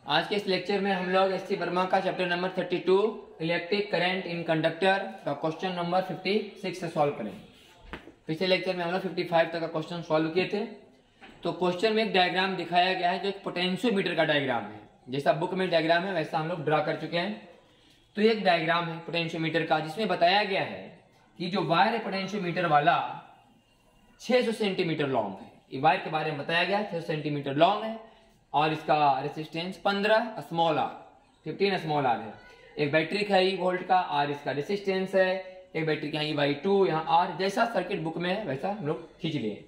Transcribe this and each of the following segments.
आज के इस लेक्चर में हम लोग एस सी वर्मा का chapter number 32 electric current in conductor का क्वेश्चन नंबर 56 से सॉल्व करेंगे। पिछले लेक्चर में हम लोग 55 तक का क्वेश्चन सॉल्व किए थे। तो क्वेश्चन में एक डायग्राम दिखाया गया है जो एक पोटेंशियोमीटर का डायग्राम है। जैसा बुक में डायग्राम है वैसा हम लोग ड्रा कर चुके हैं। तो एक डायग्राम है पोटेंशियोमीटर का जिसमें बताया गया है कि जो वायर है पोटेंशियोमीटर वाला 600 सेंटीमीटर लॉन्ग है। ये वायर के बारे में बताया गया 600 सेंटीमीटर लॉन्ग है और इसका resistance 15 small r 15 small r है। एक बैटरी का ई वोल्ट का और इसका रेसिस्टेंस है। एक बैटरी का E/2 यहाँ आर जैसा सर्किट बुक में है वैसा हम लोग खींच लिए।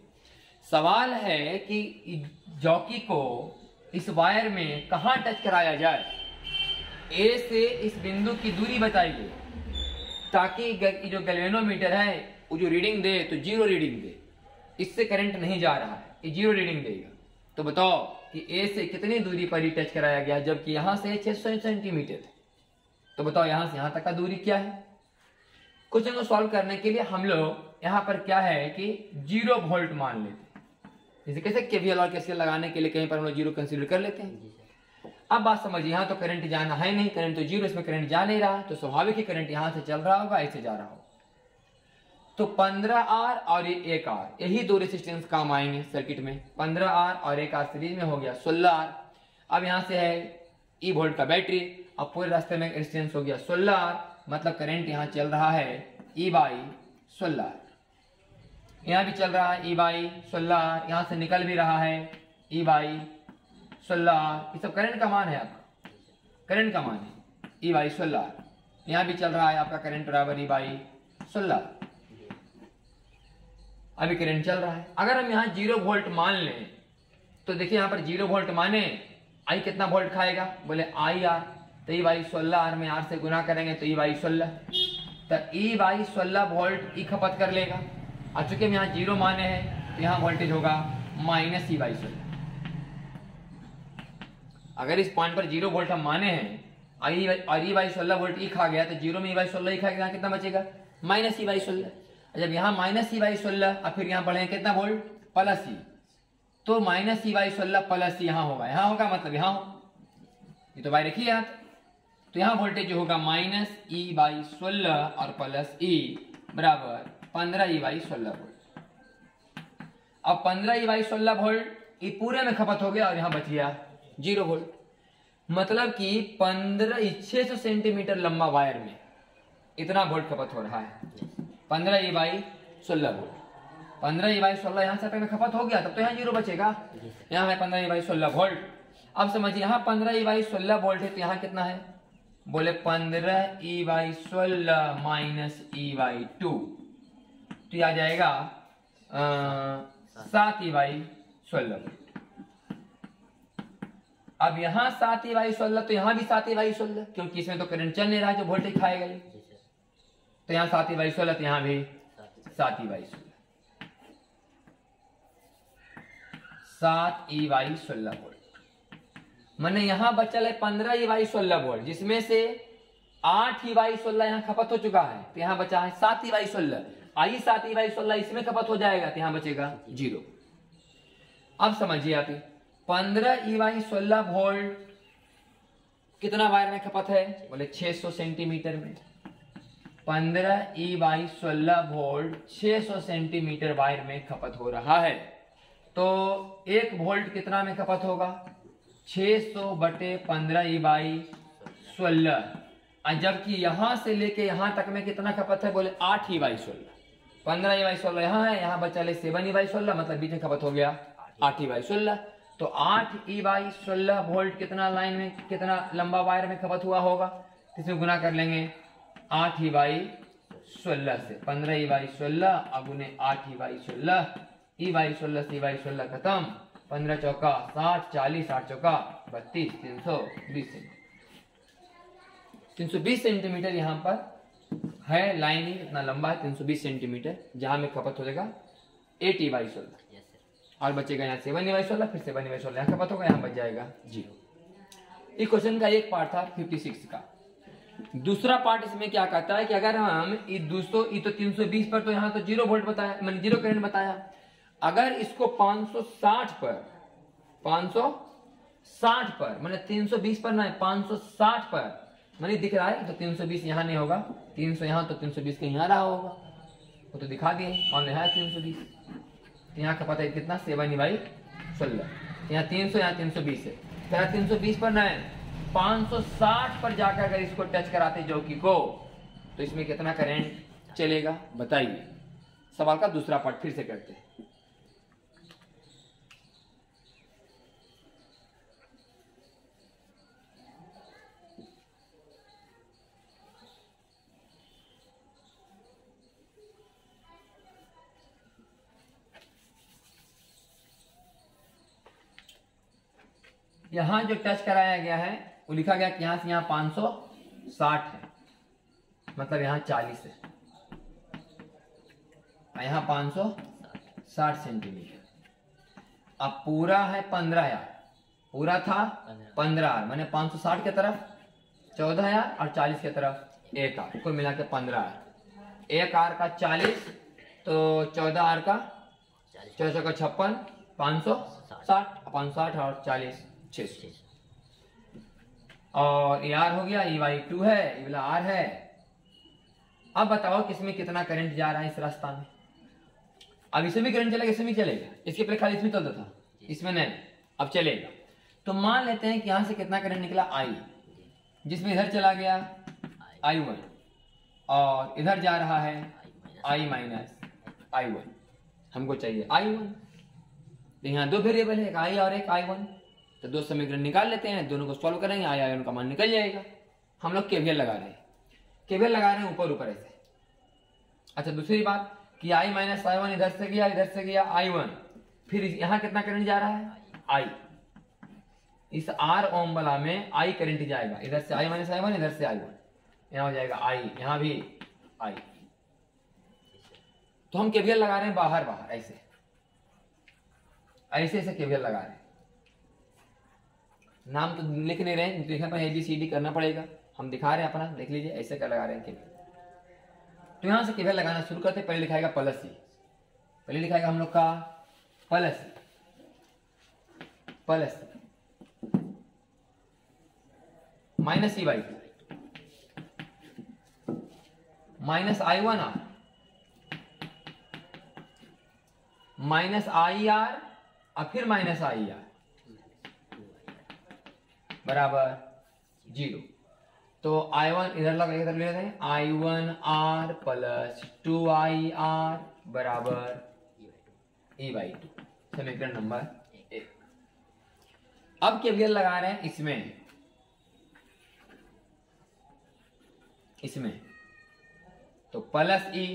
सवाल है कि जॉकी को इस वायर में कहाँ टच कराया जाए। ए से इस बिंदु की दूरी बताइए ताकि जो गैल्वेनोमीटर है वो जो रीडिंग दे तो जीरो रीडिंग दे। इससे करंट नहीं जा रहा है, ये जीरो रीडिंग देगा। तो बताओ कि ए से कितनी दूरी पर ही टच कराया गया जबकि यहां से 600 सेंटीमीटर है। तो बताओ यहां से यहां तक का दूरी क्या है। क्वेश्चन को सॉल्व करने के लिए हम लोग यहां पर क्या है कि 0 वोल्ट मान लेते हैं। जैसे कैसे केवीएल और केसीएल लगाने के लिए कहीं पर हम लोग 0 कंसीडर कर लेते हैं। अब बात समझिए, यहां तो करंट जाना है नहीं, करंट तो 0, इसमें करंट जा नहीं रहा, तो स्वाभाविक ही करंट यहां से चल रहा होगा, ऐसे जा रहा होगा। तो 15R और ये 1R यही दो रेसिस्टेंस काम आएंगे सर्किट में। 15R और 1R सीरीज में हो गया 16R। अब यहां से है ई वोल्ट का बैटरी, अब पूरे रास्ते में रेसिस्टेंस हो गया 16R, मतलब करंट यहां चल रहा है E/16R। यहां भी चल रहा है E/16R, यहां से निकल भी रहा है E/16R। ये सब करंट का मान है, आपका करंट का मान है E/16R। यहां भी चल रहा है आपका करंट बराबर E/16। अभी करंट चल रहा है। अगर हम यहाँ 0 वोल्ट मान लें तो देखिए यहाँ पर 0 वोल्ट माने आई कितना वोल्ट खाएगा, बोले IR। तो E/16R में R से गुना करेंगे तो E/16, तो E/16 वोल्ट ई खपत कर लेगा। और चूंकि हम यहाँ 0 माने हैं तो यहाँ वोल्टेज होगा -E/16। अगर इस पॉइंट पर 0 वोल्ट हम माने हैं और E/16 वोल्ट ई खा गया तो 0 में E/16 ई खाएगा, कितना बचेगा -E/16। जब यहाँ -E/16 और फिर यहाँ बढ़े कितना वोल्ट +E, तो -E/16 +E यहाँ होगा मतलब यहाँ हो। ये तो भाई रखिए याद। तो यहाँ वोल्टेज जो होगा -E/16 और +E बराबर 15E/16 वोल्ट। अब 15E/16 वोल्ट ये पूरे में खपत हो गया और यहाँ बच गया 0 वोल्ट। मतलब कि 600 सेंटीमीटर लंबा वायर में इतना वोल्ट खपत हो रहा है, 15E/16 वोल्ट। 15E/16 यहाँ से में खपत हो गया, तब तो यहाँ 0 बचेगा। यहाँ है 15E/16 वोल्ट। अब समझिए यहाँ 15E/16 वोल्ट है तो यहाँ कितना है, बोले 15E/16 -E/2, तो आ जाएगा 7E/16 वोल्ट। अब यहाँ 7E/16 तो यहाँ भी 7E/16, क्योंकि इसमें तो करंट चल नहीं रहा है जो वोल्टेज खाएगा ये। तो यहाँ 7E/16 तो यहाँ भी 7E/16 7E/16 वोल्ट। मैंने यहाँ बचल है 15E/16 वोल्ट, जिसमें से 8E/16 यहाँ खपत हो चुका है, तो यहाँ बचा है 7E/16। आई 7E/16 इसमें खपत हो जाएगा तो यहाँ बचेगा 0। अब समझिए आप 15E/16 वोल्ट कितना वायर में खपत है, बोले 600 सेंटीमीटर में। 15E/16 वोल्ट 600 सेंटीमीटर वायर में खपत हो रहा है। तो 1 वोल्ट कितना में खपत होगा, 600/15E/16। जबकि यहां से लेके यहां तक में कितना खपत है, बोले 8E/16। 15E/16 यहाँ है, यहाँ बचा ले 7E/16, मतलब बीच में खपत हो गया 8E/16। तो 8E/16 वोल्ट कितना लाइन में, कितना लंबा वायर में खपत हुआ होगा, इसमें गुना कर लेंगे 8E/16 से। 15E/16 अगुने 8E/16, E/16 से E/16 खत्म, 15 चौका 60, 40, 8 चौका 32, 320 सेंटीमीटर यहाँ पर है लाइन ही, इतना लंबा है 320 सेंटीमीटर, जहां में खपत हो जाएगा 8E/16 और बचेगा यहाँ 7E/16, फिर 7E/16 यहाँ खपत होगा, यहाँ बच जाएगा 0। इस क्वेश्चन का एक पार्ट था 56 का। दूसरा पार्ट इसमें क्या कहता है कि अगर हम ये 320 पर तो यहाँ तो 0 वोल्ट बताया, मैंने 0 करंट बताया। अगर इसको 560 60 पर, मैंने 320 पर नहीं 560 पर, मैंने दिख रहा है तो 320 यहाँ नहीं होगा, 300 यहाँ, तो 320 के यहाँ रहा होगा, वो तो दिखा दिए और यहाँ 320, यहाँ का पता है कितना 7/12, यहाँ 300 यहाँ 320 है, तो 320 पर नहीं 560 पर जाकर अगर इसको टच कराते जौकी को तो इसमें कितना करंट चलेगा बताइए। सवाल का दूसरा पार्ट फिर से करते हैं। यहां जो टच कराया गया है वो लिखा गया कि यहां से यहां 560 है, मतलब यहां 40 है, यहां 560 सेंटीमीटर। अब पूरा है 15,000, पूरा था 15,000, मैंने 560 की तरफ 14,000 और 40 की तरफ 1,000, कुल मिला के 15,000। 1,000 का 40 तो 14,000 का 400 का 56, 560 और 40 600, और ये आर हो गया, ये वाई 2 है, ये वाला आर है। अब बताओ किसमें कितना करंट जा रहा है इस रास्ता में। अब इसमें भी करंट चलेगा, इसमें भी चलेगा, इसके पहले खाली इसमें चलता था, इसमें नहीं, अब चलेगा। तो मान लेते हैं कि यहां से कितना करंट निकला आई, जिसमें इधर चला गया I1 और इधर जा रहा है I माइनस I1, हमको चाहिए I1। तो यहाँ दो वेरिएबल है, एक I और एक I1, तो दो समीकरण निकाल लेते हैं, दोनों को सॉल्व करेंगे, I1 का मान निकल जाएगा। हम लोग केवीएल लगा रहे हैं, केवीएल लगा रहे हैं ऊपर ऊपर ऐसे। अच्छा दूसरी बात कि I माइनस I1 इधर से गया I1, फिर यहाँ कितना करंट जा रहा है I, इस R ओम वाला में I करंट जाएगा, इधर से I माइनस I1, इधर से I1, यहाँ हो जाएगा I, यहाँ भी I। तो हम केवीएल लगा रहे हैं बाहर बाहर ऐसे ऐसे ऐसे केवीएल लगा रहे हैं। नाम तो लिख नहीं रहे, लिखने पर ABCD करना पड़ेगा, हम दिखा रहे हैं अपना, देख लीजिए ऐसे क्या लगा रहे हैं केवीएल। तो यहां से केवीएल लगाना शुरू करते हैं। पहले लिखाएगा प्लस सी, पहले लिखाएगा हम लोग का plus minus C by minus I1 R minus IR और फिर माइनस IR बराबर 0। तो I1 इधर लगा, इधर ले लेते हैं, I1R प्लस 2IR बराबर E/2, समीकरण नंबर 1। अब केवीएल लगा रहे हैं इसमें तो plus E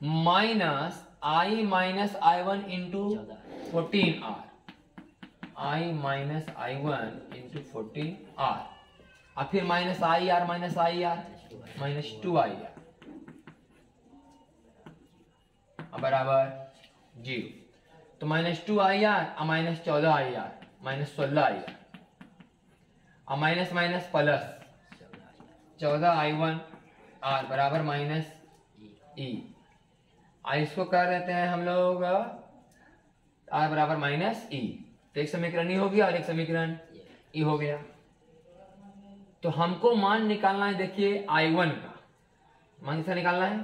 minus I minus I1 into 14R, I minus I1 into 14R और फिर minus IR minus minus 2IR बराबर 0। तो माइनस 2IR और माइनस 14IR माइनस 16IR और minus minus plus 14I1 R बराबर माइनस E। इसको कर देते हैं हम लोग R बराबर माइनस E, तो एक समीकरण E हो गया और एक समीकरण E हो गया। तो हमको मान निकालना है, देखिए I1 का मान किसका निकालना है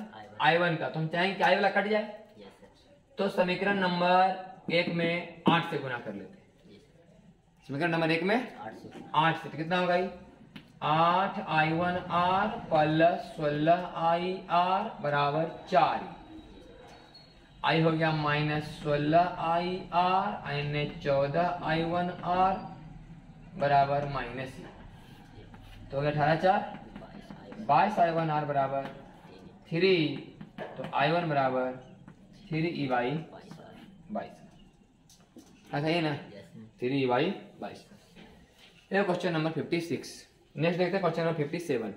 I1 का, तो हम चाहेंगे कि I वाला कट जाए, तो समीकरण नंबर 1 में 8 से गुना कर लेते हैं। समीकरण नंबर 1 में 8 से, तो कितना होगा 8I1R प्लस 16IR बराबर 4। I हो गया माइनस 16IR यानी 14I1R बराबर माइनस E, तो हो गया 18×4 22I1R बराबर 3, तो I1 बराबर 3E/22। ऐसा ही ना 3E/22। ये क्वेश्चन नंबर 56। नेक्स्ट देखते हैं क्वेश्चन नंबर 57।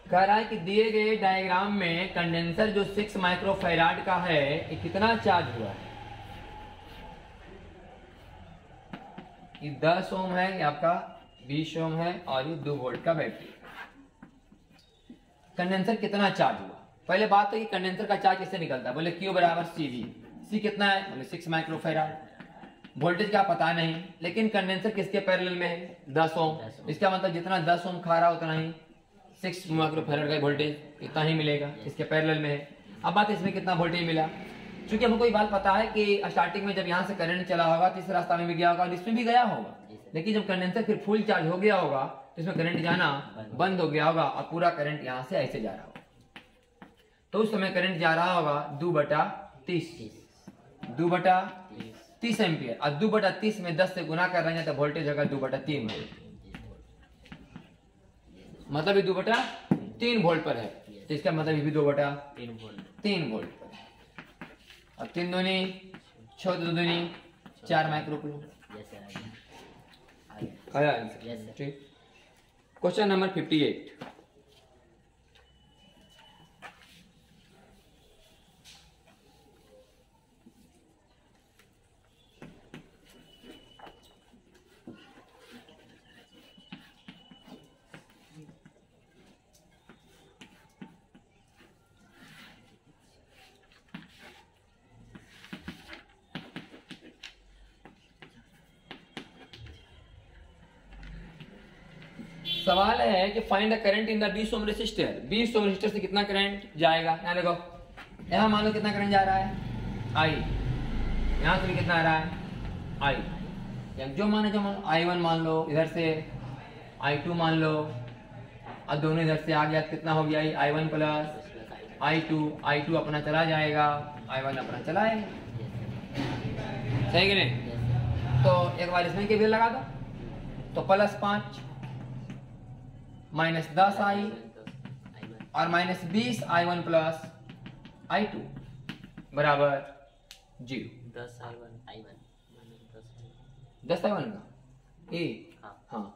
कह रहा है कि दिए गए डायग्राम में कंडेंसर जो 6 माइक्रोफैराड का है, ये कितना चार्ज हुआ है। ये 10 ओम है, ये आपका 20 ओम है और ये 2 वोल्ट का बैटरी। कंडेंसर कितना चार्ज हुआ? पहले बात तो कि कंडेंसर का चार्ज कैसे निकलता है। बोले Q बराबर CV। C कितना है? बोले 6 माइक्रोफेराड। वोल्टेज का पता नहीं, लेकिन कंडेंसर किसके पैरेलल में है? 10 ओम। इसका मतलब जितना 10 ओम खा रहा उतना ही 6 माइक्रोफेराड का वोल्टेज इतना ही मिलेगा, इसके पैरेलल में है। अब बात इसमें कितना वोल्टेज मिला, क्योंकि हमको ये बात पता है कि स्टार्टिंग में जब यहाँ से करंट चला होगा तो इस रास्ता में भी गया होगा और इसमें भी गया होगा, लेकिन जब कंडेंसर फिर फुल चार्ज हो गया होगा तो इसमें करंट जाना बंद हो गया होगा और पूरा करंट यहाँ से ऐसे जा रहा होगा। तो उस समय करंट जा रहा होगा 2/30 एम्पियर, और 2/30 में 10 से गुना कर रहे हैं तो वोल्टेज होगा 2/3 वोल्ट, मतलब ये 2/3 वोल्ट पर है। तो इसका मतलब ये भी 2/3 वोल्ट पर है। अब 3 दूनी 6 दूनी 4 माइक्रोकूलम। आया आंसर? ठीक। Question number 58। सवाल है कि find the current in the 20 ohm resistor. 20 ohm resistor से कितना करंट जाएगा? यहाँ देखो, यहाँ मान लो कितना करंट जा रहा है I, यहाँ से भी कितना आ रहा है I। जो मानो I1 मान लो, इधर से I2 मान लो, और दोनों इधर से आ गया, कितना हो गया I1 प्लस I2 अपना चला जाएगा, I1 अपना चलाएगा, सही कि नहीं? तो एक बार इसमें के भी लगा दो, तो +5 -10I और -20 I1 प्लस I2 बराबर 0। 10 I1 का ए, हाँ,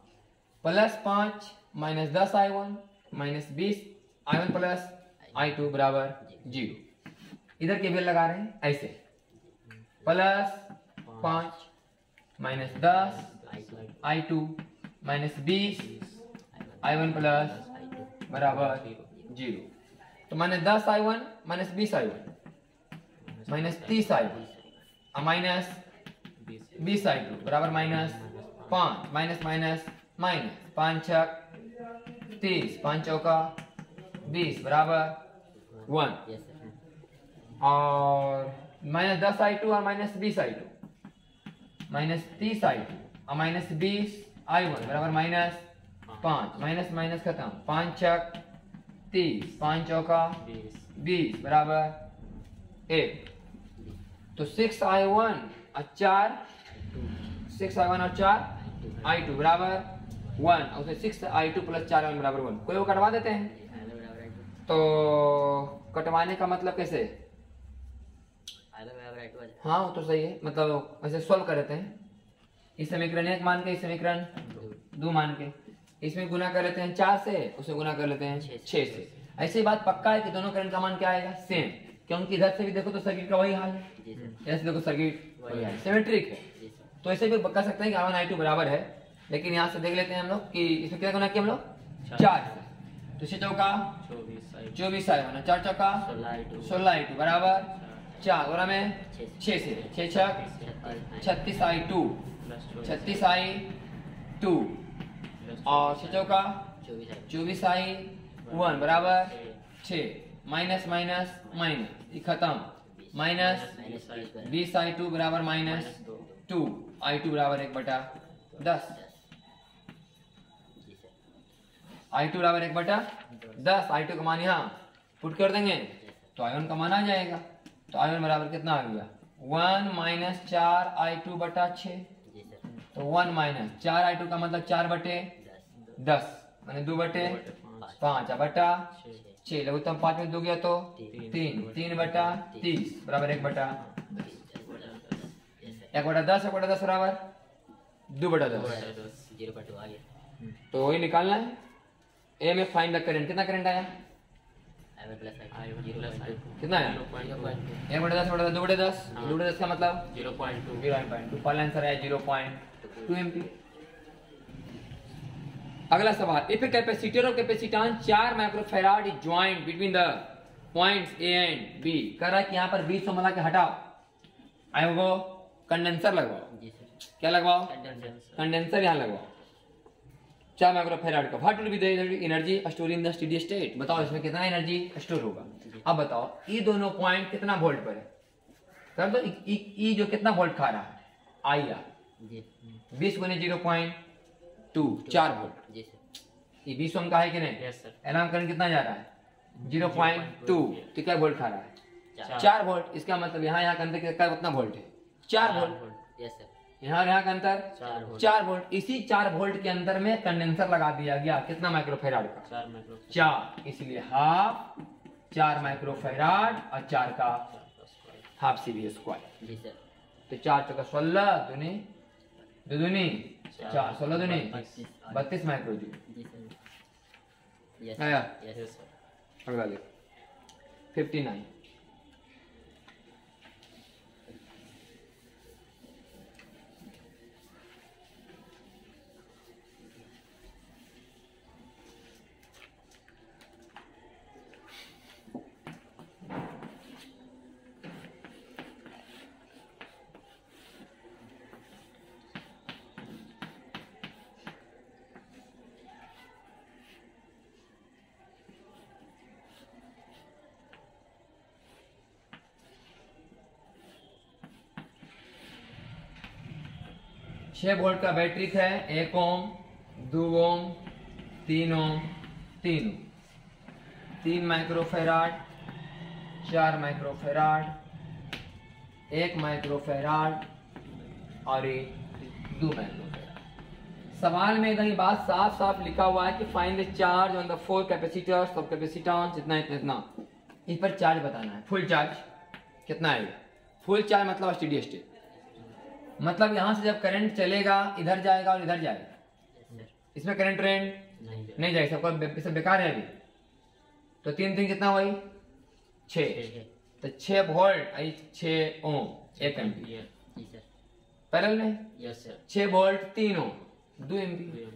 +5 -10 I1 -20 I1 प्लस I2 बराबर 0। इधर के भी लगा रहे हैं ऐसे, +5 -10 I2 -20 I1 प्लस बराबर 0। तो -10 I1 -20 I1 -30 I1 और -20 I2 बराबर -5 माइनस 5 छक 30 5 चौका 20 बराबर 1 और -10 I2 और -20 I2 -30 I2 और -20 I1 बराबर -5 माइनस खत्म 5 छक 30 5 चौका 20 बराबर 1। तो 6 I1 और 4 I2 बराबर 1 और 6 I2 प्लस 4 I1 बराबर 1। कोई वो कटवा देते हैं, तो कटवाने का मतलब कैसे? हाँ वो तो सही है, मतलब वैसे सॉल्व कर देते हैं। इस समीकरण 1 मान के, इस समीकरण 2 मान के, इसमें गुना कर लेते हैं 4 से, उसे गुना कर लेते हैं 6 से। ऐसी बात पक्का है कि दोनों करंट का मान क्या आएगा? सेम, क्योंकि इधर से भी देखो तो सर्किट का वही हाल है, ऐसे देखो सर्किट वही हाल, सिमेट्रिक है। तो ऐसे भी कह सकते हैं कि I1 I2 बराबर है, लेकिन यहाँ से देख लेते हैं हम लोग कि इसमें क्या गुना किया हम लोग 4 से। तो 6 चौका 24 I1 और 4 चौका 16 I2 बराबर 4 गुना में 6 से, 6 छक 36 I2 और 6 चौका 24 I1 बराबर 6 माइनस खत्म -20 I2 बराबर -2 I2 बराबर 1/10 I2 बराबर 1/10 I2 का मान यहाँ पुट कर देंगे तो I1 का मान आ जाएगा। तो I1 बराबर कितना आ गया? 1 - 4 I2/6। तो 1 - 4 I2 का मतलब 4/10 मैंने 2/5 6 लघुत्तम 5 में 2 गया तो 3/30 बराबर 1/10 बराबर 2/10। तो वही निकालना है। ए में फाइंड द करंट, कितना करंट आया? कितना है? 1/10 2/10 2/10 का मतलब 0.2। फाइनल आंसर है 0.2 एम्पीयर। अगला सवाल, इफ ए कैपेसिटर और capacitance 4 microfarad is joint between the points A and B. कह रहा है कि यहाँ पर 20 मिला के हटाओ, आए वो कंडेंसर लगवाओ। क्या लगवाओ? कंडेंसर यहाँ लगवाओ 4 माइक्रोफैराड का। What will be the energy store in the steady state. बताओ इसमें कितना एनर्जी स्टोर होगा। अब बताओ ये दोनों पॉइंट कितना वोल्ट पर है? कर दो। ई जो कितना वोल्ट खा रहा है? आई आर 20 गुने 0.2 4 वोल्ट। ये 20 ओम का है कि नहीं? एलार्म करंट कितना जा रहा है? 0.2। तो क्या वोल्ट खा रहा है? 4 वोल्ट। इसका मतलब यहाँ का अंतर कितना वोल्ट है? 4 वोल्ट। यहाँ का अंतर 4 वोल्ट। इसी 4 वोल्ट के अंदर में कंडेंसर लगा दिया गया। कितना माइक्रोफैराड का? 4। इसलिए हाफ 4 माइक्रोफैराड और 4 का हाफ CV स्क्वायर। तो 4 चौका 16 दूनी 2 दूनी 4 16 दूनी 32 माइक्रोजूल। आया? अगला लिख 59। छह वोल्ट का बैटरी है। 1 ओम 2 ओम 3 ओम 3 ओम 3 माइक्रोफैराड 4 माइक्रोफैराड 1 माइक्रोफैराड और 2 माइक्रोफैराड। सवाल में कहीं बात साफ साफ लिखा हुआ है कि find the charge on the 4 capacitors of capacitance इतना इतना इतना। इस पर चार्ज बताना है। फुल चार्ज कितना आएगा? फुल चार्ज मतलब स्टेडी स्टेट, मतलब यहां से जब करंट चलेगा इधर जाएगा और इधर जाएगा। इसमें करंट ट्रेंड नहीं जाएगा, सबका बेकार है अभी। तो 3 3 कितना हुई? 6। तो 6 वोल्ट 6 ओम 1 एम्पीयर पैरेलल में। 6 वोल्ट 3 ओम 2 एम्पीयर।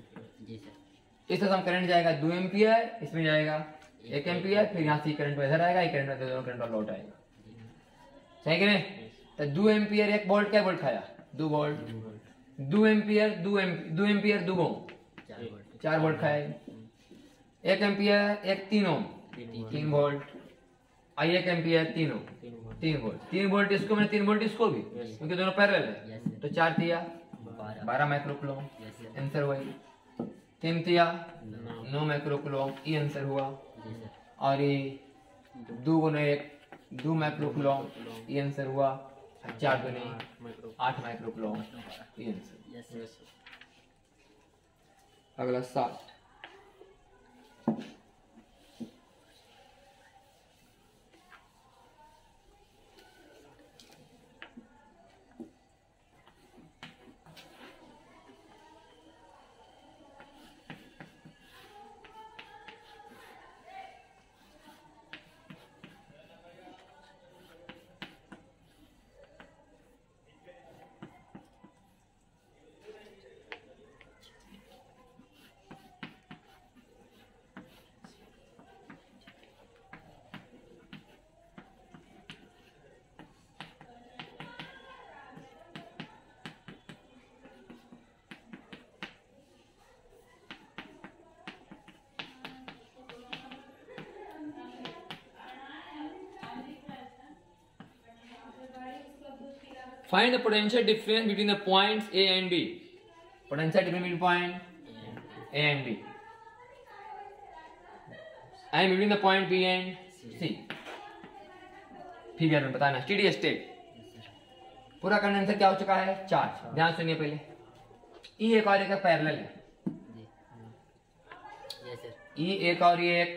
इस तरह हम करंट जाएगा 2 एम्पीयर, इसमें जाएगा 1 एम्पीयर, फिर यहाँ से करंट इधर आएगा, करंट में दोनों करंट लौट आएगा। सही कि नहीं? तो 2 एम्पीयर 1 वोल्ट क्या वोल्ट खाया? 2 वोल्ट। 2 एम्पीयर 2 एम्पीयर 2 ओम 4 वोल्ट खाएगा। 1 एम्पीयर 1 3 ओम 3 वोल्ट। 1 एम्पीयर 3 ओम 3 वोल्ट। 3 वोल्ट इसको मैंने 3 वोल्ट इसको भी, क्योंकि दोनों पैरेलल है। तो 4 तिया 12 माइक्रोकूलम आंसर वही। 3 तिया 9 माइक्रोकूलम ये आंसर हुआ। और ये 2 गुने 1 2 माइक्रोकूलम ये आंसर हुआ। 4 गुने 8 माइक्रोकूलम ये आंसर। अगला 60। Find the potential difference between the points A and B. Potential difference between point A and B. And between the point B and C. Figure में बताना। स्टेडी स्टेट पूरा condenser क्या हो चुका है? चार्ज। ध्यान सुनिए पहले। ई एक और एक पैरेलल है। ई एक और ये एक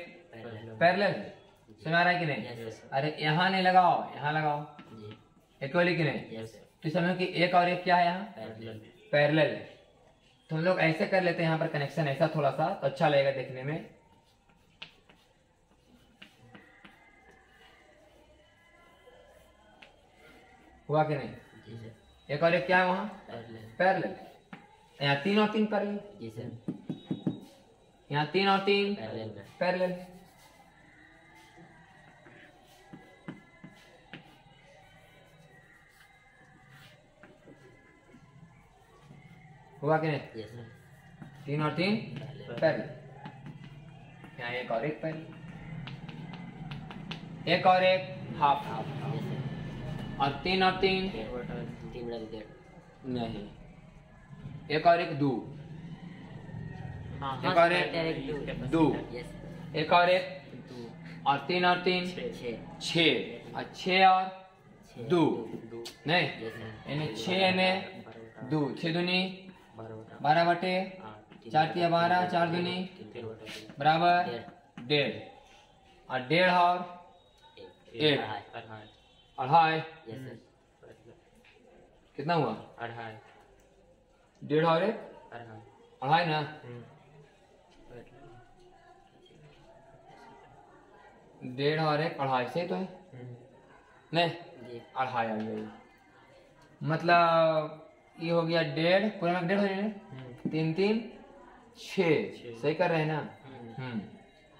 पैरेलल है। समझ आ रहा है कि नहीं? अरे यहाँ नहीं लगाओ, यहाँ लगाओ। इक्वली कि नहीं? तो समझो कि एक और एक क्या है? यहाँ पैरेलल है। तो हम लोग ऐसे कर लेते हैं यहाँ पर कनेक्शन ऐसा थोड़ा सा, तो अच्छा लगेगा देखने में। हुआ कि नहीं? जी सर। एक और एक क्या है वहाँ? पैरेलल। यहाँ 3 और 3 पैरेलल। जी सर। यहाँ 3 और 3 पैरेलल। हुआ कि नहीं? 3 और 3 पैरेलल। यहाँ एक और एक पैरेलल, एक और एक हाफ, और 3 और 3 नहीं, एक और एक दो, एक और एक दो, एक और एक, और 3 और 3 6, और 6 और 2 नहीं, यानी 6 यानी 2, 6 दूनी 12 बटे 4 तिया 12, 4 दूनी बराबर 1.5, और 1.5 और 1 अढ़ाई। कितना हुआ? 1.5 और 1 अढ़ाई ना। 1.5 और 1 अढ़ाई से तो है नहीं, अढ़ाई आ गया। मतलब ये हो गया 1.5, पूरा में 1.5 हो जाए, 3 3 6, सही कर रहे हैं ना?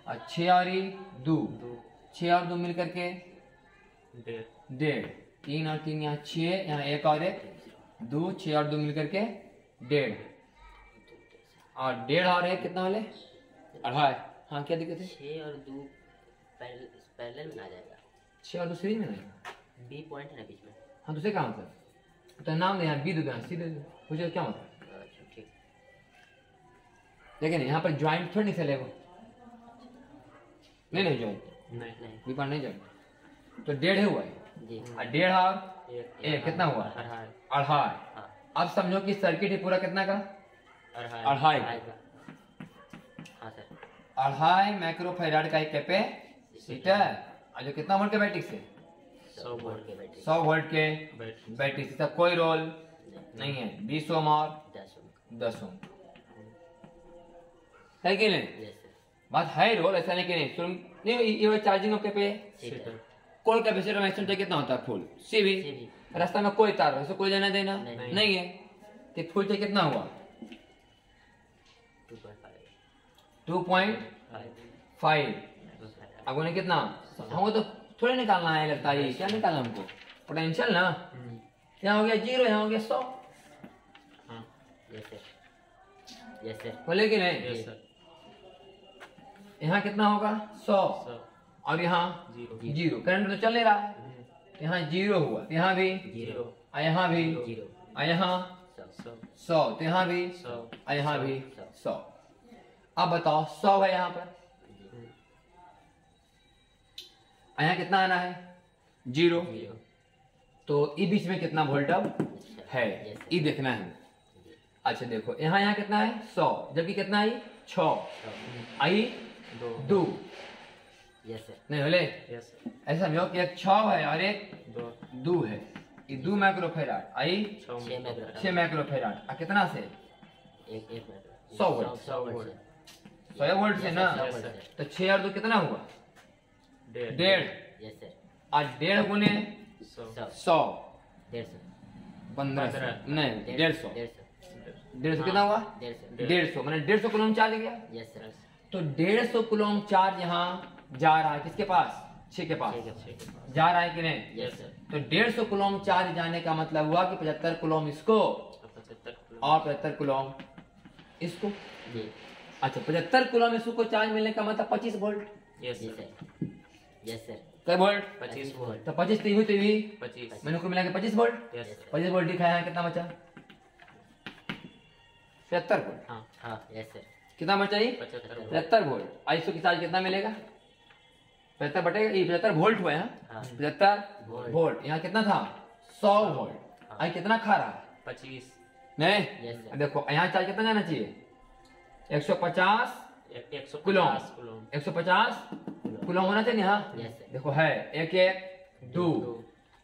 और 6 और 2, 6 और 2 मिल करके 1.5, 3 और 3 यहाँ 6, यहाँ 1 और 1 2, 6 और 2 मिल करके 1.5, और 1.5 और 1 कितना वाले? अढ़ाई। हाँ क्या दिक्कत है? 6 और 2 पैरेलल में आ जाएगा। 6 और 2 सीरीज में नहीं, बी पॉइंट है ना बीच में। हाँ दूसरे क्या मतलब? तो नाम दे यहाँ बी दो, सी दे, पूछो क्या मतलब? ठीक। लेकिन यहाँ पर ज्वाइंट थोड़ी नहीं चलेगा। नहीं ज्वाइंट नहीं बी पर नहीं ज्वाइंट, तो 1.5 हुआ है, जी। और 1.5 और 1 कितना हुआ? अढ़ाई। अब समझो कि सर्किट है पूरा कितना का? अढ़ाई। हाँ सर। अढ़ाई माइक्रोफैराड का एक कैपेसिटर, और जो कितना वोल्ट के बैटरी से? 100 वोल्ट के बैटरी। 100 वोल्ट के बैटरी से। इसका कोई रोल नहीं है। 20 ओम और 10 ओम है कि नहीं? बात है रोल, ऐसा नहीं कि नहीं। तुम नहीं, ये चार्जिंग ऑफ कैपेसिटर, कोई कैपेसिटर में एक्शन कितना होता है? Full CV. रास्ता में कोई तार है, कोई लेना देना नहीं है। तो फुल चाहिए कितना हुआ? 2.5। अब उन्हें कितना? हमको तो थोड़े निकालना है, लगता है क्या निकालना हमको? पोटेंशियल ना। यहाँ हो गया 0, यहाँ हो गया 100। बोले कि नहीं? यहाँ कितना होगा? 100, और यहाँ 0। करंट तो चल नहीं रहा है, यहाँ 0 हुआ, यहाँ भी 0, और यहाँ भी 0, और यहाँ 100, तो यहाँ भी 100, और यहाँ भी 100। अब बताओ 100 है यहाँ पर, यहाँ कितना आना है? 0। तो ई बीच में कितना वोल्ट अब है, ई देखना है। अच्छा देखो यहाँ कितना है? 100, जबकि कितना आई? 6, आई 2। नहीं बोले? ऐसा समझो कि एक 6 है और एक 2 है। ये 2 माइक्रोफैराड आई 6 माइक्रोफैराड, और कितना से? 100 वोल्ट। 100 वोल्ट से ना। तो 6 और 2 कितना हुआ? 1.5, और 1.5 गुने 100 15 नहीं 150। 150 कितना हुआ? 150 मैंने 150 कूलम चार्ज गया। तो 150 कूलम चार्ज यहाँ जा रहा है, किसके पास? 6 के पास जा रहा है कि नहीं? तो 150 कूलम चार्ज जाने का मतलब हुआ कि 75 कूलम इसको और 75 कूलम इसको। अच्छा 75 कूलम इसको चार्ज मिलने का मतलब 25 वोल्ट। क्या वोल्ट? 25 वोल्ट। तो 25 टीवी 25 मैंने को मिला के 25 वोल्ट। 25 वोल्ट दिखाया है, कितना बचा? 75 वोल्ट। कितना बचा? 75 वोल्ट। आईसो की चार्ज कितना मिलेगा? 75 बटे 75 वोल्ट हुआ है। 75 वोल्ट। यहाँ कितना था? 100 वोल्ट। आई कितना खा रहा है? 25 नहीं। देखो यहाँ चार्ज कितना जाना चाहिए? 150 कूलम। 150 कूलम होना चाहिए। हाँ देखो है 1 1 2,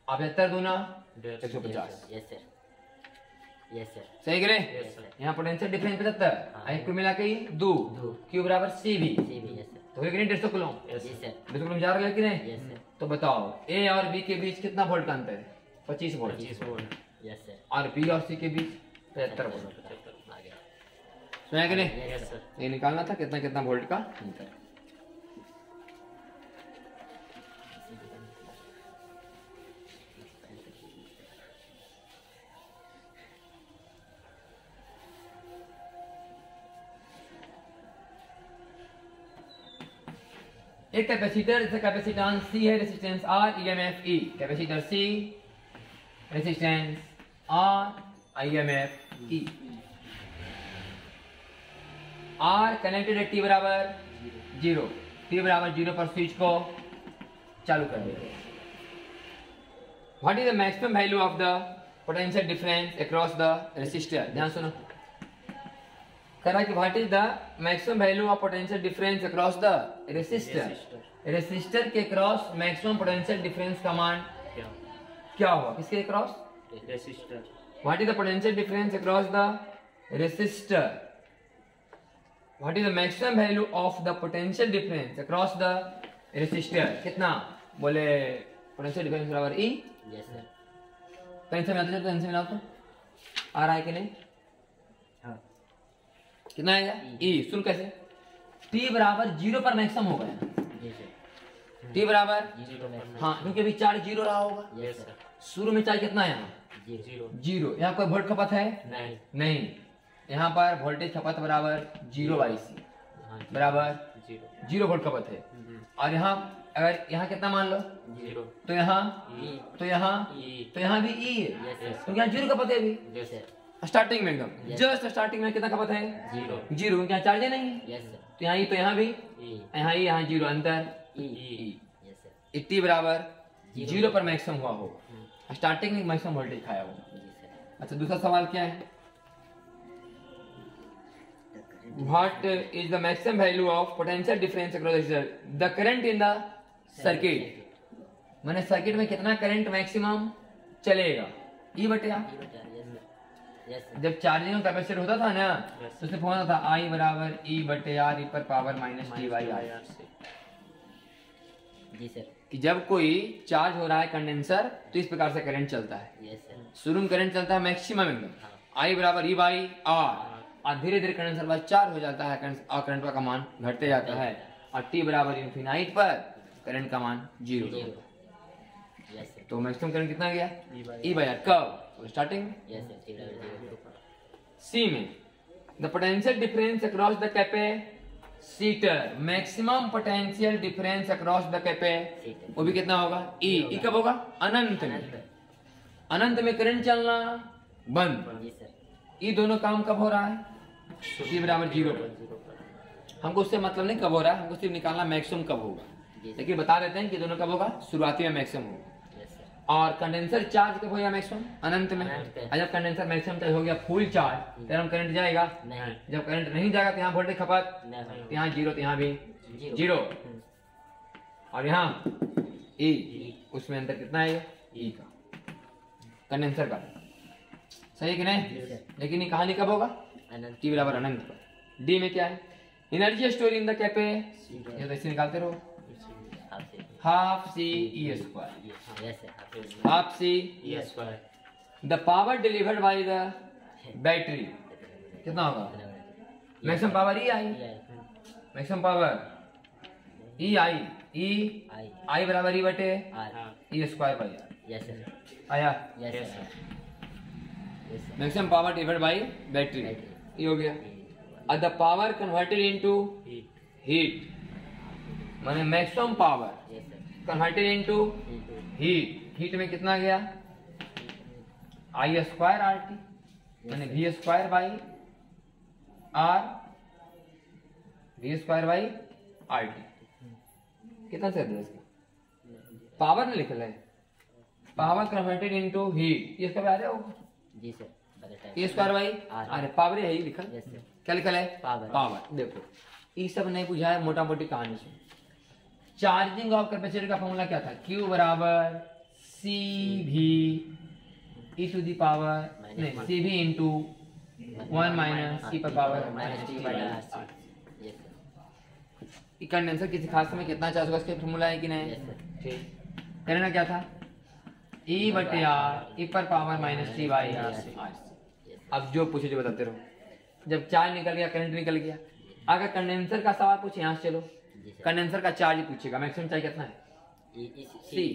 अब 75 दूना 150। सही करे? यहाँ पोटेंशियल डिफरेंस 75, कुल मिला के 2 क्यू बराबर सी भी, तो 150 कूलम। 150 कूलम जा रहा है कि नहीं? तो बताओ ए और बी के बीच कितना वोल्ट का अंतर है? 25 वोल्ट 25 वोल्ट। Yes sir. और बी और सी के बीच 75 वोल्ट। आ गया। सुना कि नहीं? Yes sir. ये निकालना था कितना कितना वोल्ट का अंतर है। एक कैपेसिटर जैसे कैपेसिटेंस C है, resistance R, EMF E। Capacitor C, resistance R, IMF E। R connected है T बराबर 0। T बराबर 0 पर स्विच को चालू कर दिया। What is the maximum value of the potential difference across the resistor? ध्यान सुनो, करा कि what is the maximum value of potential difference across the resistor. Resistor के क्रॉस मैक्सिमम पोटेंशियल डिफरेंस का मान क्या होगा? किसके cross? Resistor. What is the potential difference across the resistor? What is the maximum value of the potential difference across the resistor? कितना बोले? Potential difference बराबर E। Yes sir. Pen से मिलाते, पेन से मिलाओ तो आ रहा है कि नहीं? हाँ। कितना आएगा? E। सुन कैसे? T बराबर 0 पर मैक्सिमम होगा। जी सर। T बराबर 0 में। हाँ, क्योंकि अभी चार्ज 0 रहा होगा। Yes sir. शुरू में चार्ज कितना है यहाँ? 0। 0। यहाँ कोई वोल्ट खपत है? नहीं। नहीं। यहाँ पर वोल्टेज खपत बराबर 0/C बराबर 0 वोल्ट खपत है। और यहाँ अगर यहाँ कितना मान लो? 0। तो यहाँ E। तो यहाँ E। तो यहाँ भी E है। Yes sir. तो यहाँ 0 खपत है अभी यस सर। स्टार्टिंग में, एकदम Yes. जस्ट स्टार्टिंग में कितना खपत है? 0। 0, क्योंकि यहाँ चार्ज नहीं है। Yes sir. तो यहाँ E, तो यहाँ भी E। यहाँ E, यहाँ 0, अंतर E। E। Yes sir. T बराबर 0 पर मैक्सिमम हुआ होगा, स्टार्टिंग में मैक्सिमम वोल्टेज खाया होगा। जी सर। अच्छा, दूसरा सवाल क्या है? What is the maximum value of potential difference across the resistor? The current in the circuit। माने सर्किट में कितना करंट मैक्सिमम चलेगा? E बटे R। Yes sir. जब चार्जिंग कैपेसिटर होता था ना, तो उसने फोन था I बराबर E बटे R e पर power minus T by R। जी सर। कि जब कोई चार्ज हो रहा है कंडेंसर, तो इस प्रकार से करंट चलता है। Yes sir. शुरू में करंट चलता है मैक्सिमम एकदम, I बराबर E बाई R, और धीरे धीरे कंडेंसर बाई चार्ज हो जाता है और करंट का मान घटते जाता है, और T बराबर इनफिनाइट पर करंट का मान 0। Yes sir. तो मैक्सिमम करंट कितना गया? E by R। कब? स्टार्टिंग में। Yes sir. C में the potential difference across the capacitor. Maximum potential difference across the capacitor, वो भी कितना होगा? E। E कब होगा? अनंत में। अनंत में करंट चलना बंद। जी सर। ये दोनों काम कब हो रहा है? T बराबर 0 पर। हमको उससे मतलब नहीं कब हो रहा है, हमको सिर्फ निकालना मैक्सिमम कब होगा। लेकिन बता देते हैं कि दोनों कब होगा? शुरुआती में मैक्सिमम होगा। और कंडेंसर चार्ज कब होगा? मैक्सिमम अनंत में। और जब कंडेंसर मैक्सिमम चार्ज हो गया फुल चार्ज, तो हम करंट जाएगा नहीं। जब करंट नहीं जाएगा तो यहाँ वोल्टेज खपत, नहीं। तो यहाँ 0, तो यहाँ भी 0, और यहाँ E। उसमें अंतर कितना है? E का, कंडेंसर का। सही कि नहीं? लेकिन ये कहानी कब होगा? T बराबर अनंत पर। D में क्या है? Energy store in the capacitor. ये तो ऐसे निकालते रहो, half C E square, half C E square. The power delivered by the battery कितना होगा? Maximum power E I, maximum power E I, I बराबर E बटे E स्क्वायर बाई R। आया? Maximum power delivered by battery, ये हो गया। और the power converted into heat, माने maximum power converted into heat. Heat में कितना गया? I स्क्वायर RT, माने V square by R, V square by RT। कितना से है इसका? पावर ने लिखा है, पावर कन्वर्टेड इनटू हीट, ये इसका आ रहा होगा। जी सर। E स्क्वायर बाई अरे पावर है ही लिखा। Yes sir. क्या लिखा है? पावर। देखो ये सब नहीं बुझा है, मोटा मोटी कहानी से। चार्जिंग ऑफ कैपेसिटर का फॉर्मूला क्या था? Q बराबर CV e to the power नहीं CV इंटू 1 माइनस C पर power minus T by R। Condenser किसी खास में कितना चार्ज होगा, इसका फॉर्मूला है कि नहीं? ठीक। करना क्या था? ई बटे आर ई पर power minus t by R C. अब जो पूछे जो बताते रहो। जब चार्ज निकल गया, करंट निकल गया, अगर कंडेंसर का सवाल पूछे, यहाँ से चलो, कंडेंसर का चार्ज पूछेगा, मैक्सिमम चार्ज कितना है सी।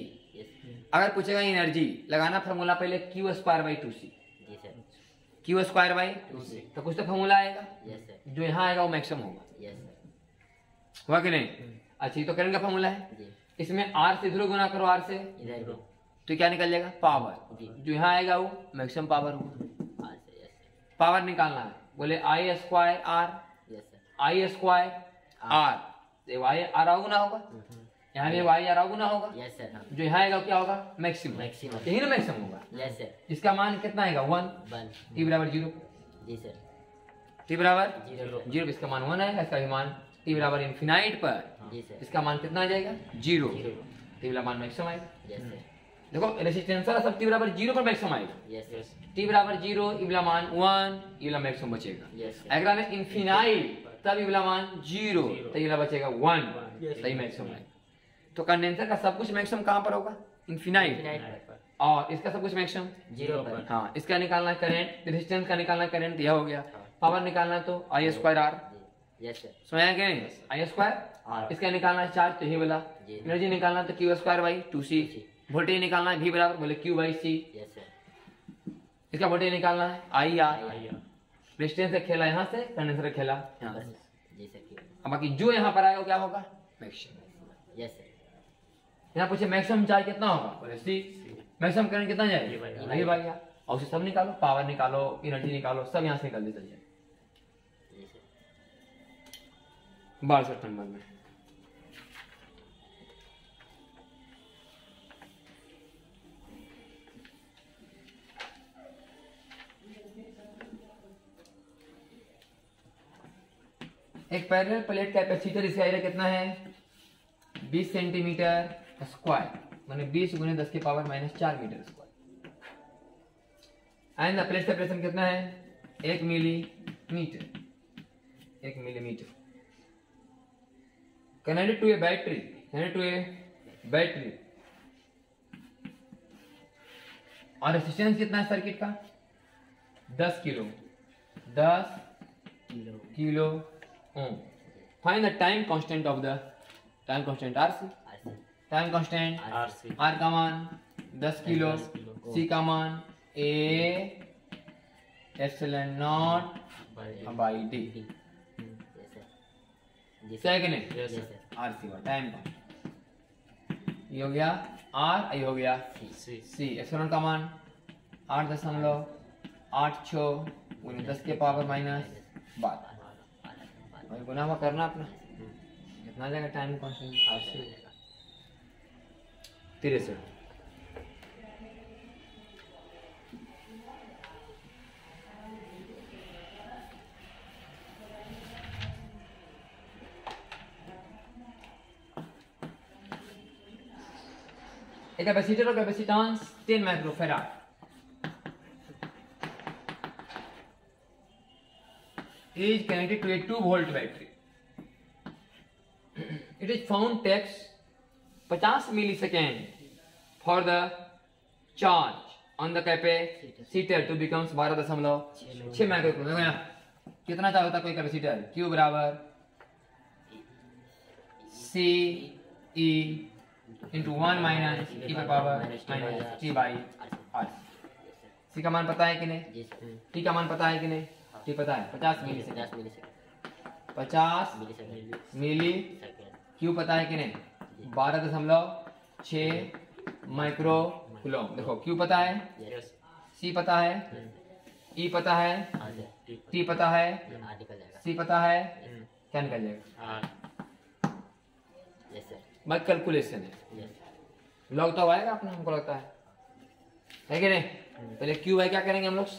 अगर पूछेगा एनर्जी, लगाना फार्मूला पहले Q square by 2c, Q square by 2c, तो कुछ तो फार्मूला आएगा, जो यहाँ आएगा वो मैक्सिमम होगा, हुआ कि नहीं? अच्छा, ये तो करंट का फार्मूला है, इसमें आर से इधर गुना करो, आर से तो क्या निकल जाएगा पावर, जो यहाँ आएगा वो मैक्सिमम पावर होगा। पावर निकालना है, बोले I square R, I square R, Y R गुना होगा, यहाँ भी वाई आर गुना होगा, जो यहाँ आएगा क्या होगा मैक्सिमम, यही ना मैक्सिमम होगा। इसका मान कितना आएगा 1, टी बराबर 0, टी बराबर 0, इसका मान 1 आएगा, इसका भी मान टी बराबर इनफिनाइट पर इसका मान कितना आ जाएगा 0, टी बराबर मान मैक्सिमम आएगा। देखो रेजिस्टेंस वाला सब टी बराबर 0 पर मैक्सिमम आएगा, टी बराबर 0, इबला मान 1, इबला मैक्सिमम बचेगा। अगर में इनफिनाइट तब इबला मान 0, तो इबला बचेगा 1, सही मैक्सिमम आएगा। तो कंडेंसर का सब कुछ मैक्सिमम कहाँ पर होगा इनफिनाइट, और इसका सब कुछ मैक्सिमम 0 पर। हाँ, इसका निकालना करंट, रेजिस्टेंस का निकालना करंट, यह हो गया। पावर निकालना तो आई स्क्वायर आर, समझा क्या नहीं, आई स्क्वायर। इसका निकालना चार्ज, तो ये वाला। एनर्जी निकालना तो Q square by 2c। Voltage निकालना है V बराबर बोले Q बाई C। इसका वोल्टेज निकालना है आई आर। रेजिस्टेंस से खेला यहाँ से, कंडेंसर से खेला यहाँ से। अब बाकी जो यहाँ पर आएगा क्या होगा मैक्सिमम। यहाँ पूछे मैक्सिमम चार्ज कितना होगा, बोले C। मैक्सिमम करंट कितना जाएगा आई बाई आर, और उसे सब निकालो, पावर निकालो, एनर्जी निकालो, सब यहाँ से निकल देता जाए। 62 नंबर में एक पैरेलल प्लेट कैपेसिटर, इसका एरिया कितना है 20 सेंटीमीटर स्क्वायर, माने 20 गुने 10 के power minus 4 metre square. And the plate separation कितना है 1 millimetre, 1 millimetre. Connected to a battery, connected to a battery, और रेजिस्टेंस कितना है सर्किट का 10 kilo, 10 kilo ohm. Find the time constant of the, time constant RC, time constant RC, R का मान 10 kilo, C का मान A epsilon not by D, क्या कि नहीं RC का टाइम का, ये हो गया R, ये हो गया C। एप्सिलॉन का मान 8.86 गुने 10 के पावर माइनस 12, और गुना हुआ करना अपना, कितना जाएगा time constant RC 63। A capacitor or capacitance 10 microfarad is connected to a 2-volt battery. It is found takes 50 millisecond for the charge on the capacitor to becomes 12.6 microfarad. कितना चार्ज होता है कोई कैपेसिटर, Q बराबर C E into 1 minus e पर power minus t by r। C का मान पता है कि नहीं, t का मान पता है कि नहीं, t पता है 50 मिलीसेकंड, 50 मिली, q पता है कि नहीं 12.6 माइक्रो कूलम। देखो q पता है, c पता है, e पता है, t पता है, c पता है, क्या निकल जाएगा बात कैलकुलेशन है। लॉग तो आएगा अपना, हमको लगता है कि नहीं। पहले क्यू है क्या करेंगे हम लोग C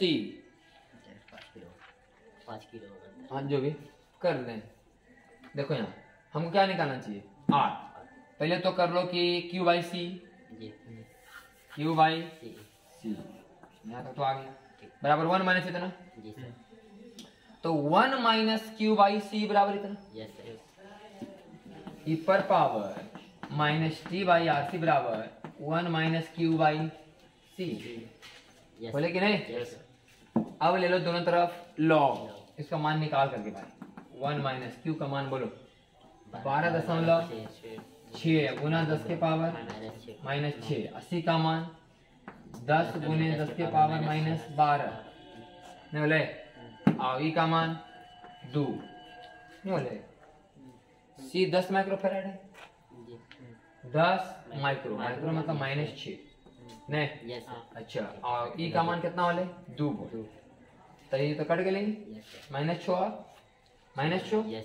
5 किलो, हाँ जो भी कर लें। देखो यहाँ हमको क्या निकालना चाहिए R, पहले तो कर लो कि Q by C, Q by C, यहाँ तक तो आ गया बराबर 1 माइनस इतना, तो 1 माइनस Q बाई C बराबर इतना, ई पर power minus t by RC बराबर 1 minus Q by C, Yes. बोले कि नहीं? Yes. अब ले लो दोनों तरफ लॉग, इसका मान निकाल करके भाई 1 माइनस क्यू का मान बोलो 12.6 गुना 10 के पावर -6, 80 का मान 10 गुने 10 के पावर -12 नहीं बोले, और ई का मान 2 नहीं बोले। सी 10 माइक्रोफैराड है, 10 माइक्रो मतलब -6 नहीं। Yes. अच्छा, और ई का मान कितना वाले 2 तो ये तो कट गए Yes. -6 और -6 Yes.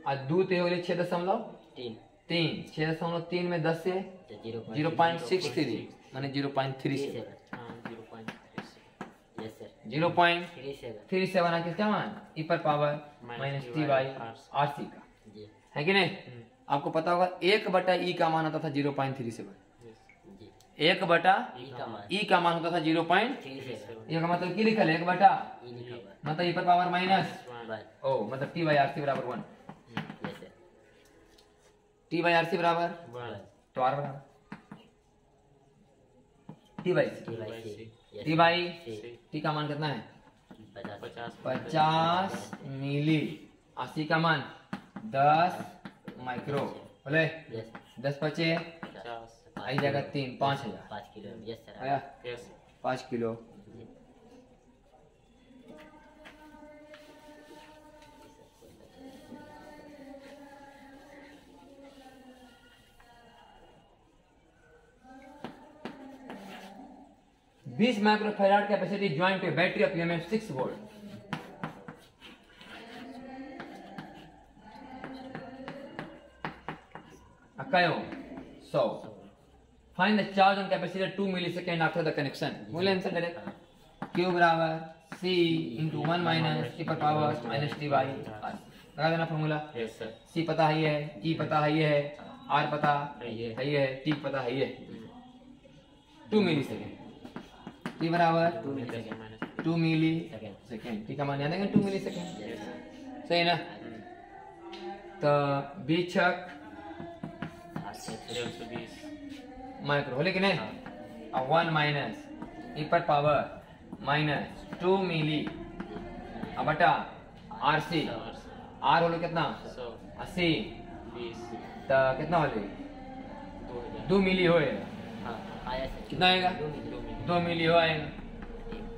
और 2 तो होले 6.3, 6.3 में 10 से 0.63 माने 0.37 Yes, sir. 0.37 आके क्या मान ई पर पावर -t/rc का जी है कि नहीं? आपको पता होगा 1/e का मान आता था 0.37, जी 1/e का मान का मान होता था 0.37, ये का मतलब की लिखा है 1/, ई लिखा हुआ मतलब ई पर पावर माइनस बस ओ मतलब t/rc बराबर 1, यस सर t/rc बराबर बस तो r बराबर t/c, t का मान कितना है 50 मिली, 80 का मान 10 माइक्रो बोले यस 10 बचे आई जाएगा 3 5000 5 किलो यस सर आया 5 किलो। बीस microfarad capacity joint to battery of EMF 6 volt. Akayo. So, find the charge on capacitor 2 millisecond after the connection. We'll answer direct. Q बराबर C into 1 minus T per power minus T by R. लगा देना formula. Yes sir C पता है ये है, E पता है ये है, R पता है ये है ये है, T पता है ये है। 2 मिलीसेकेंड। T बराबर 2 मिलीसेकेंड। T का मान याद है 2 मिलीसेकेंड। सही ना? तो बीचक 120 माइक्रो हो लेकिन 1 माइनस ई पर पावर माइनस 2 मिली अब बटा RC, R होलो कितना 80 तो कितना होले 2 मिली होए, हां आया सर कितना आएगा 2 मिली हो आएगा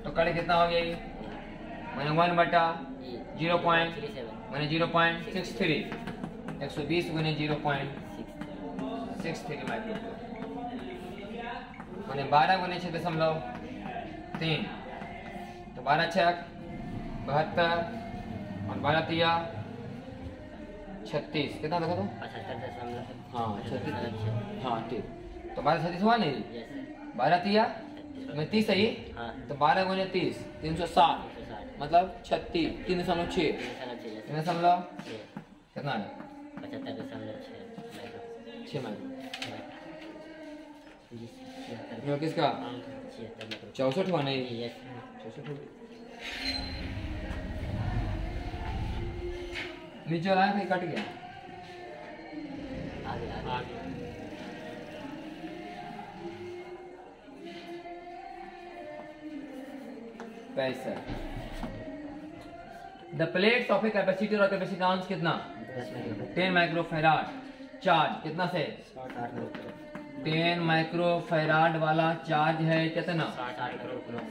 तो कड़े कितना हो गया ये मैंने 1 बटा 0 पॉइंट मैंने 0.63 120 गुने 0.63 माइक्रो मैंने 12 गुने 6.3 तो 12 छक 72 और 12 तिया 36 कितना देखो तो 75.6 हाँ 36 हाँ ठीक तो 12 36 हुआ नहीं यस सर 12 तिया में 30 सही हां तो 12 गुने 30 360 मतलब 36 3.6 3.6 कितना है 6 माइक्रो ये किसका 64 हुआ नहीं 64 हो गया। नीचे वाला है कहीं कट गया आगे पैसा the plates of A capacitor और कैपेसिटेंस कितना 10 माइक्रोफैराड चार्ज कितना से 10 माइक्रोफैराड वाला चार्ज है कितना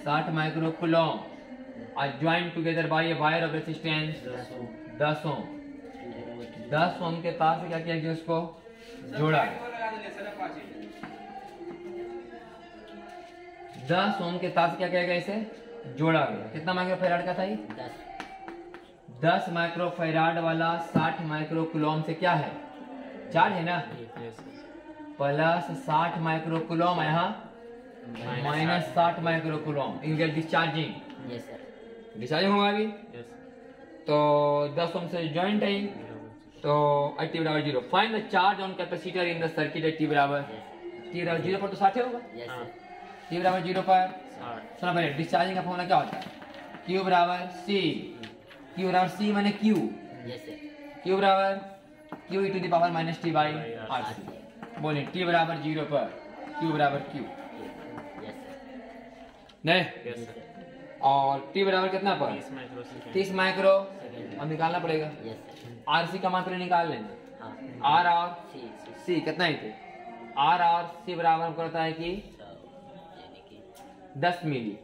60 माइक्रो कूलम और joint together by a wire of resistance 10 ओम 10 ओम के पास क्या किया गया उसको जोड़ा 10 ओम के पास क्या किया गया इसे जोड़ा गया कितना माइक्रोफैराड का था ये 10 माइक्रोफैराड वाला 60 माइक्रो कूलम से क्या है चार्ज है ना प्लस 60 माइक्रो कूलम यहाँ minus 60 micro coulomb in get discharging yes sir discharging होगा अभी तो 10 ओम से जॉइंट है तो T बराबर 0 find the charge on capacitor in the circuit T बराबर 0 पर तो 60 होगा यस सर T बराबर 0 पर सुना पहले डिस्चार्जिंग का फॉर्मूला क्या होता है Q बराबर C माने Q यस सर Q बराबर Q e to the power minus T by RC बोलिए T बराबर 0 पर Q बराबर Q यस सर नहीं, यस सर। और टी बराबर कितना पर 30 माइक्रो सेकेंड। 30 माइक्रो। सेकेंड। अब निकालना पड़ेगा, यस सर। आरसी का मान पहले निकाल लेंगे। हाँ आर और सी सी सी कितना ही थे, आर और सी बराबर हमको होता है कि 100 यानी कि 10 मिली।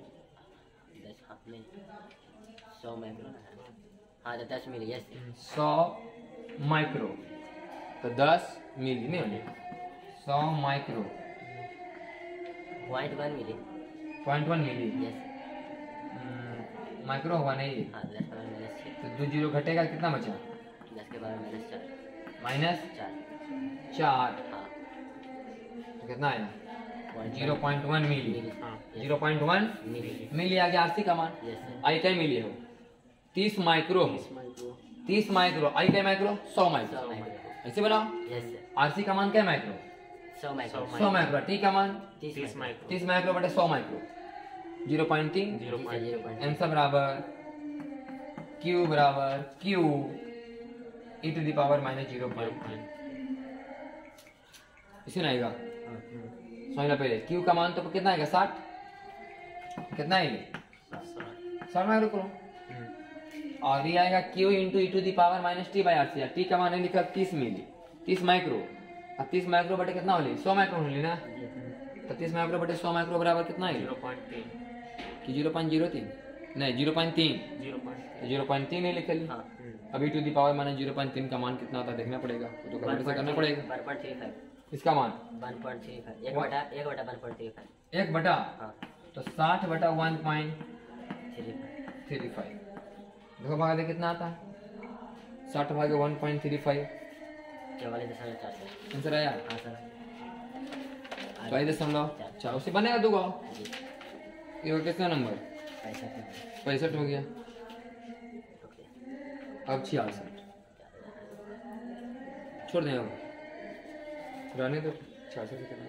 10 हाथ में 100 माइक्रो। हाँ तो 10 मिली। Yes sir. 100 माइक्रो तो 10 मिली नहीं होने, 100 micro 0.1 milli. 0.1 milli. Yes sir. Micro हुआ नहीं, हाँ 10 के बाद -6। तो 2 जीरो घटेगा, कितना बचा 10 के बाद -4। -4। 4। हाँ तो कितना आया 0.1 मिली। हाँ 0.1 मिली। मिली आ गया आरसी का मान। Yes sir. आई कई मिली हो 30 माइक्रो, 30 माइक्रो 30 माइक्रो आई कई माइक्रो 100 माइक्रो। 100 माइक्रो। ऐसे बनाओ, यस सर। आरसी का मान क्या माइक्रो 100 माइक्रो। 100 माइक्रो, टी का मान 30 माइक्रो। 30 माइक्रो बटे 100 माइक्रो 0.3। 0.0। आंसर बराबर Q बराबर Q e to the power -0.5। इसे ना आएगा, समझना पहले Q का मान तो कितना आएगा 60, कितना आएगा 60 माइक्रो करो, और ये आएगा Q into e to the power -t/RC। T का मान है लिखा 30 मिली, 30 माइक्रो। अब 30 माइक्रो बटे कितना होली 100 माइक्रो होली ना, तो 30 माइक्रो बटे 100 माइक्रो बराबर कितना है 0.3 कि 0.03 नहीं 0.3, 0.3 ही लिख ली। हाँ अभी टू दी पावर -0.3 का मान कितना होता है देखना पड़ेगा, तो कैलकुलेट से करना पड़ेगा। 1.35। इसका मान 1.35 1 बटा 1/1.35। 1 बटा, हाँ तो 60 बटा 1.35। 35। देखो भागा दे कितना आता है 60 भागे 1.35। 44.4 आंसर आया हाँ सर। 22.4 उससे बनेगा दूंगा। जी ये हो कितना नंबर 65 हो गया। अब 66 छोड़ दें, अब रहने दो 66 से करना।